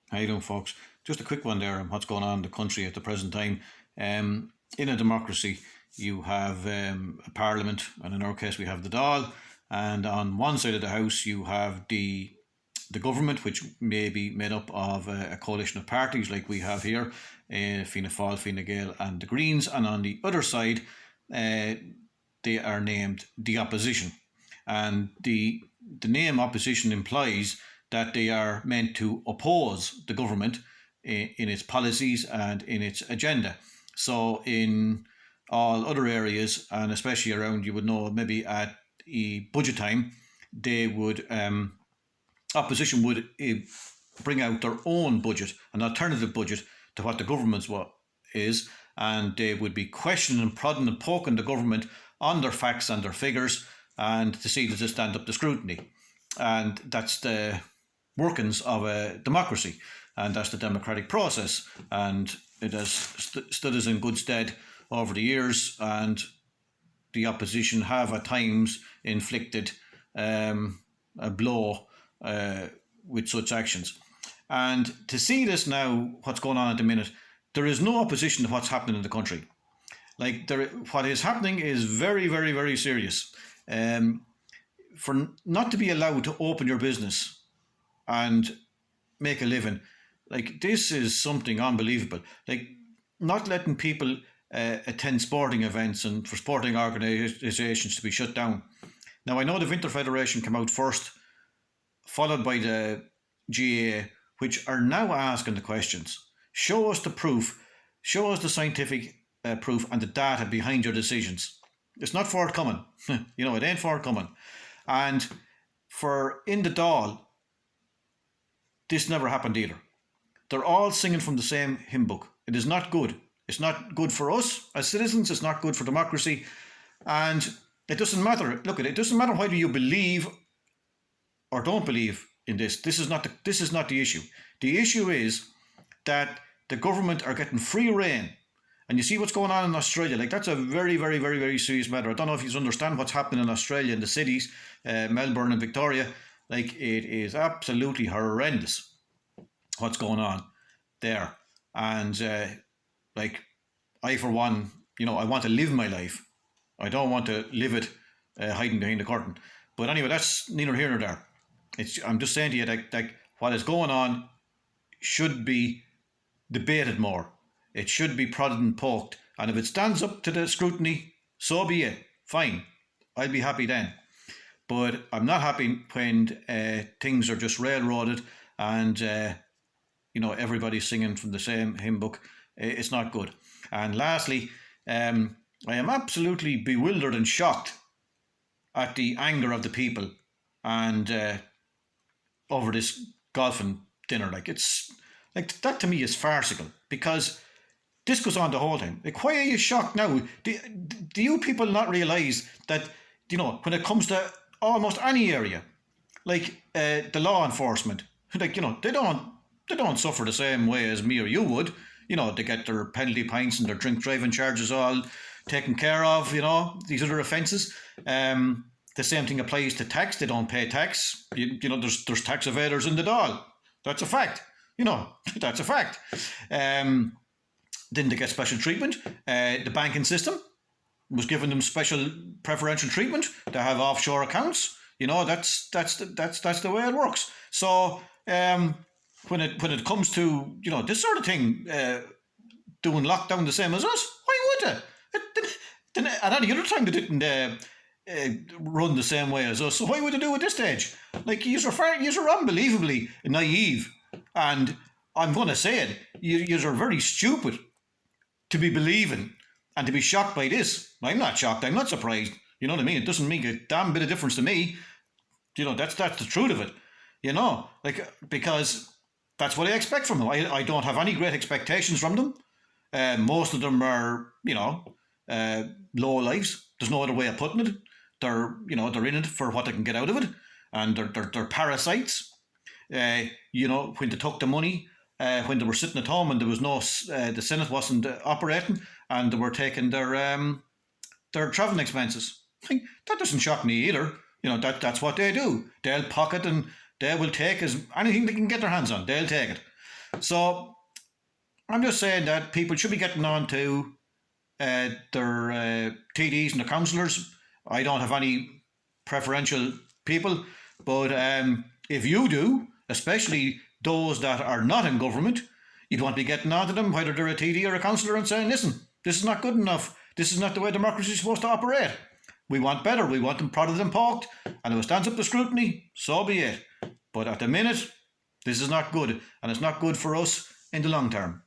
How you doing, folks? Just a quick one there on what's going on in the country at the present time. In a democracy, you have a parliament, and in our case, we have the Dáil. And on one side of the house, you have the government, which may be made up of a coalition of parties like we have here, Fianna Fáil, Fine Gael, and the Greens. And on the other side, they are named the opposition. And the name opposition implies that they are meant to oppose the government in its policies and in its agenda. So in all other areas, and especially around, you would know, maybe at budget time, they would opposition would bring out their own budget, an alternative budget to what the government's is, and they would be questioning and prodding and poking the government on their facts and their figures, and to see does it stand up to scrutiny. And that's the workings of a democracy, and that's the democratic process, and it has stood us in good stead over the years, and the opposition have at times inflicted a blow with such actions. And to see this now, what's going on at the minute, there is no opposition to what's happening in the country. What is happening is very, very, very serious. For not to be allowed to open your business and make a living, this is something unbelievable. Not letting people attend sporting events and for sporting organisations to be shut down. Now, I know the Winter Federation came out first, followed by the GAA, which are now asking the questions. Show us the proof, show us the scientific proof and the data behind your decisions. It's not forthcoming. It ain't forthcoming. And for in the Dáil, this never happened either. They're all singing from the same hymn book. It is not good. It's not good for us as citizens. It's not good for democracy. And it doesn't matter. Look, it doesn't matter whether you believe or don't believe in this. This is not the issue. The issue is that the government are getting free rein. And you see what's going on in Australia. That's a very, very, very, very serious matter. I don't know if you understand what's happening in Australia, in the cities, Melbourne and Victoria. It is absolutely horrendous what's going on there. And I, for one, I want to live my life. I don't want to live it hiding behind the curtain. But anyway, that's neither here nor there. I'm just saying to you that what is going on should be debated more. It should be prodded and poked. And if it stands up to the scrutiny, so be it. Fine. I'll be happy then. But I'm not happy when things are just railroaded and, everybody's singing from the same hymn book. It's not good. And lastly, I am absolutely bewildered and shocked at the anger of the people and over this golfing dinner. It's that to me is farcical, because this goes on the whole time. Why are you shocked now? Do you people not realise that, when it comes to almost any area, the law enforcement, they don't suffer the same way as me or you would. They get their penalty points and their drink driving charges all taken care of, these other offences. The same thing applies to tax. They don't pay tax. There's tax evaders in the Dáil. That's a fact. That's a fact. Didn't they get special treatment? The banking system was giving them special preferential treatment to have offshore accounts. That's the way it works. So when it comes to this sort of thing, doing lockdown the same as us, why would they? At any other time they didn't run the same way as us. So why would they do it at this stage? You're unbelievably naive, and I'm going to say it. You're very stupid to be believing and to be shocked by this. I'm not shocked. I'm not surprised. You know what I mean? It doesn't make a damn bit of difference to me. That's the truth of it. Because that's what I expect from them. I don't have any great expectations from them. Most of them are, low lives. There's no other way of putting it. They're in it for what they can get out of it, and they're parasites. When they took the money, when they were sitting at home and there was no, the Senate wasn't operating, and they were taking their travelling expenses. That doesn't shock me either. That's what they do. They'll pocket and they will take anything they can get their hands on. They'll take it. So I'm just saying that people should be getting on to their TDs and the councillors. I don't have any preferential people, but if you do, especially those that are not in government, you'd want to be getting on to them, whether they're a TD or a councillor, and saying, listen, this is not good enough. This is not the way democracy is supposed to operate. We want better. We want them prodded and poked. And if it stands up to scrutiny, so be it. But at the minute, this is not good. And it's not good for us in the long term.